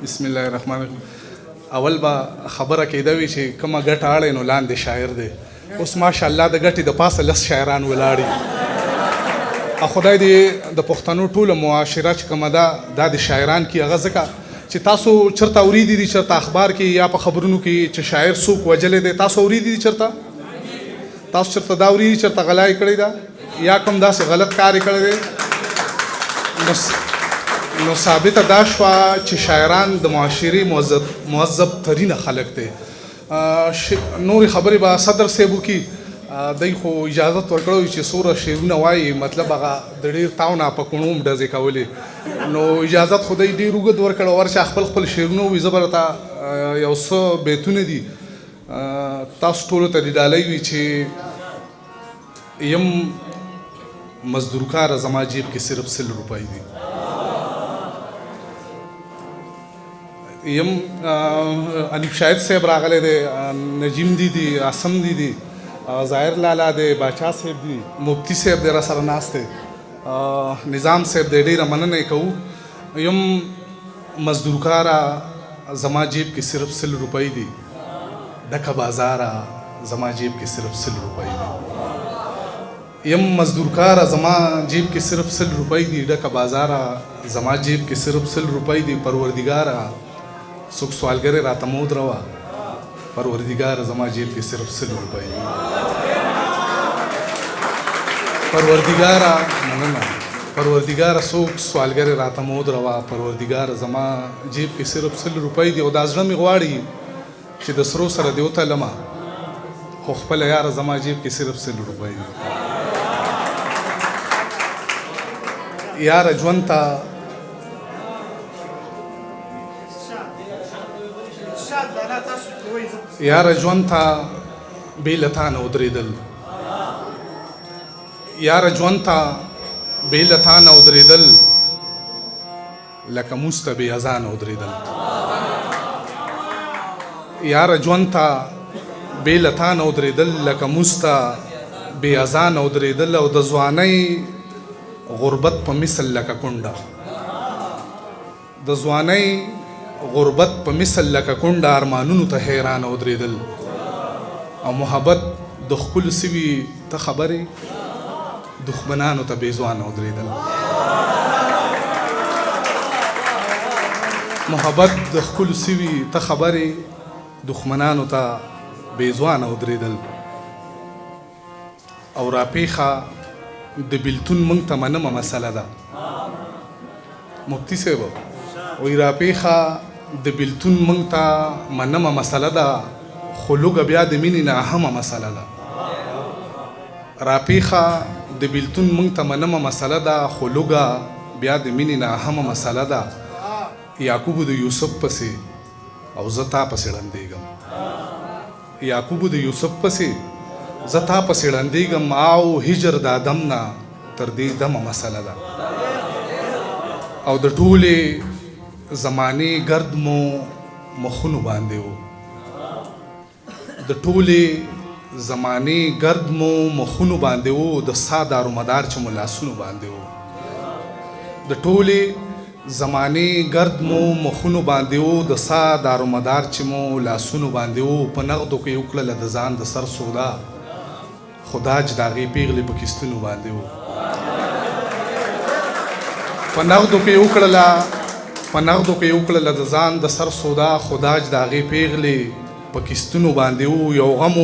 بسم الله الرحمن الرحیم. اول به خبره کېده وي چې کومه ګټه اړې نو لاندې شاعر دی. اوس ماشاءالله د ګټې د پاسه لس شاعران ولاړ دي. خدای دې د پښتنو ټوله معاشره چې کومه ده دا د شاعران کې هغه ځکه چې تاسو چېرته اورېدي دي چېرته اخبار کې یا په خبرونو کې چې شاعر څوک وژلی دی تاسو اورېدي دي چېرته تاسو چېرته دا اورېدي چېرته غلا یې کړې ده یا کوم داسې غلط کار یې کړی دی نو ثابته دا شوه چې شاعران د معاشرې مهذب ترینه خلک دی. نورې خبرې به صدر صاحب وکړي دی خو اجازت ورکړی چې څومره شعرونه وایي مطلب هغه د ډېر تاونه په کوڼو هم ډزې کولې نو اجازت خو دی ډېر اوږد ورکړی ورشه خپل شعرونه ووایي. زه به راته یو څه بیتونه دي تاسو ټولو ته دې ډالۍ وي چې یم مزدور کاره زما جیب کې صرف 100 روپۍ دي. یم انیب شاهد صاحب راغلی دی نجیم دیدی عاصم دیدی ظاهر لالا دی باچا صاحب دی مفتی صاحب دی را سره ناست دی نظام صاحب دی ډېره مننه یې کوو. یم مزدور کاره زما جیب کې صرف 100 روپۍ دي ډکه بازاره زما جیب کې صرف 100 روپۍ دي. یم مزدور کاره زما جیب کې صرف 100 روپۍ دي ډکه بازاره زما جیب کې صرف 100 روپۍ دي. پروردګاره څوک سوالګرې راته مود روا پروردګاره زما جیب کې صرف 100 روپۍ دي. پروردګاره څوک سوالګرې راته مود روا پروردګاره زما جیب کې صرف 100 روپۍ دي. او دا زړه مې غواړي چې د سرو سره دې وتلمه خو خپله یاره زما جیب کې صرف 100 روپۍ دي. یاره ژوند ته یاره ژوند ته بې له تا نه ودرېدل یاره ژوند ته بې له تا نه ودرېدل لکه مونځ ته بې اذانه ودرېدل. یاره ژوند ته بې له تا نه ودرېدل لکه مونځ ته بې اذانه ودرېدل. او د ځوانۍ غربت په مثل لکه کونډه د ځوانۍ غربت په مثل لکه کونډه ارمانونو ته حیرانه ودرېدل. او محبت د ښکلو سوي ته خبرې دښمنانو ته بې ځوانه ودرېدل. محبت د ښکلو سوي ته خبرې دښمنانو ته بې ځوانه ودرېدل. او راپېښه د بېلتون موږ ته منمه مسله ده. مفتی صاحب وایي راپېښه د بېلتون موږ ته منمه مسله ده خو لوږه بیا د مینې نه اهمه مسله ده. راپېښه د بېلتون موږ ته منمه مسله ده خو لوږه بیا د مینې نه اهمه مسله ده. یعقوبو د یوسف پسې او زه تا پسې ړندېږم یعقوبو د یوسف پسې زه تا پسې ړندېږم او هجر د ادم نه تر دې دمه مسله ده. او د ټولې زمانې ګرد مو مخونو باندې و د ټولې زمانې ګرد مو مخونو باندې و د سا دارومدار چې مو لاسونو باندې و د ټولې زمانې ګرد مو مخونو باندې و د سا دارومدار چې مو لاسونو باندې و. په نغدو کې وکړله د ځان د سر سودا خداج د هغې پیغلې په کیستونو باندې و. په نغدو کې وکړله د ځان د سر سودا خداج د هغې پیغلې په کیستونو باندې و. یو غم و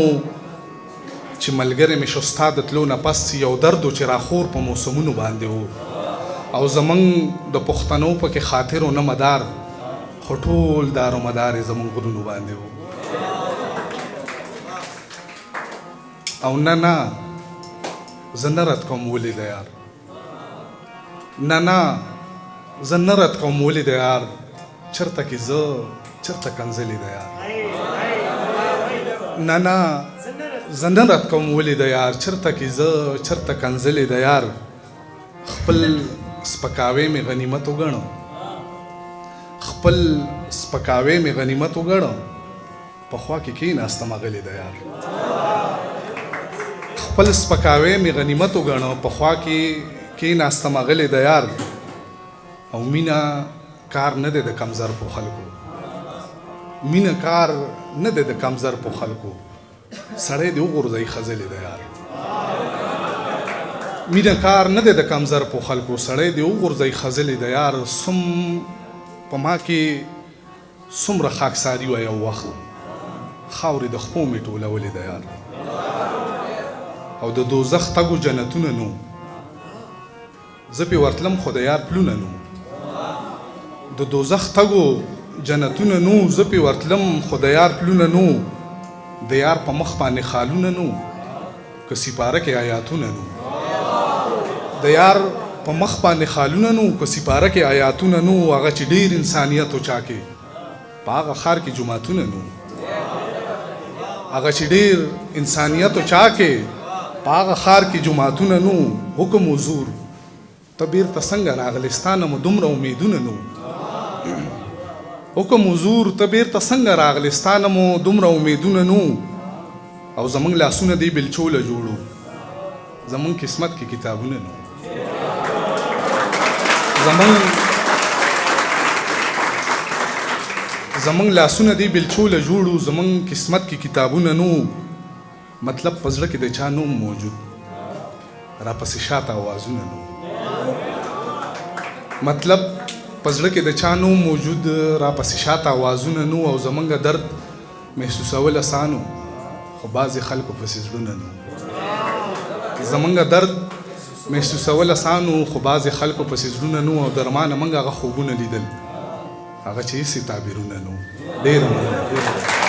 چې ملګری مې شو ستا د تلو نه پس یو درد و چې راخور په موسمونو باندې و. او زمونږ د پښتنو پکې خاطر و نه مدار خو ټول دار و مدار یې زمونږ غرونو باندې و. او نه زه نه رد کوم ولې د یار نه زه نه رد کوم ولې د یار چېرته کې زه چېرته کنځلې د یار نه زه نه رد کوم ولې د یار چېرته کې زه چېرته کنځلې د یار. خپل سپکاوی مې غنیمت وګڼو پخوا کې کېناستم غلی د یار خپل سپکاوی مې غنیمت وګڼو پخوا کې کېناستم غلی د یار. او مینا کار نه دی د کمزر په خلکو، مینه کار نه دی د کمزر په خلکو، سړی دې وغورځوي ښځلې د یار. مینه کار نه دی د کمزر په خلکو، سړی دې وغورځوي ښځلې د یار. په ما کې څومره خاکساري وه یو وخت، خاورې د خپو مې ټولولې د یار. او د دوزخ تګو جنتونه نو، زه پې ورتلم خو د یار پلونه نو. د دوزخ تګو جنتونه نو، زه پې ورتلم خو د یار پلونه نو. د یار په مخ باندې خالونه نو، که سپاره کې آیاتونه نو. د یار په مخ باندې خالونه نو، که سپاره کې آیاتونه نو. هغه چې ډېر انسانیت و چا کې، په هغه ښار کې جوماتونه نو. هغه چې ډېر انسانیت و چا کې، په هغه ښار کې جوماتونه نو. حکم حضور ته بیرته څنګه راغلې، ستا نه مو دومره امیدونه نو. حکم حضور ته بیرته څنګه راغلې، ستا نه مو دومره امیدونه نو. او زمونږ لاسونه دی بلچوله جوړو، زمونږ قسمت کې کتابونه نو. زمونږ لاسونه دی بلچوله جوړو، زمونږ قسمت کې کتابونه نو. مطلب په زړه کې د چا نوم موجود، راپسې شاته اوازونه نو. مطلب په زړه کې د چا نوم موجود، راپسې شاته اوازونه نو. او زمونږ درد محسوسول اسانو، خو بعضې خلکو پسې زړونه نو. زمونږ درد محسوسول اسانو، خو بعضې خلکو پسې زړونه نو. او درمانه موږ هغه خوبونه لیدل، هغه چې هېڅې تعبیرونه نو. ډېره مننه.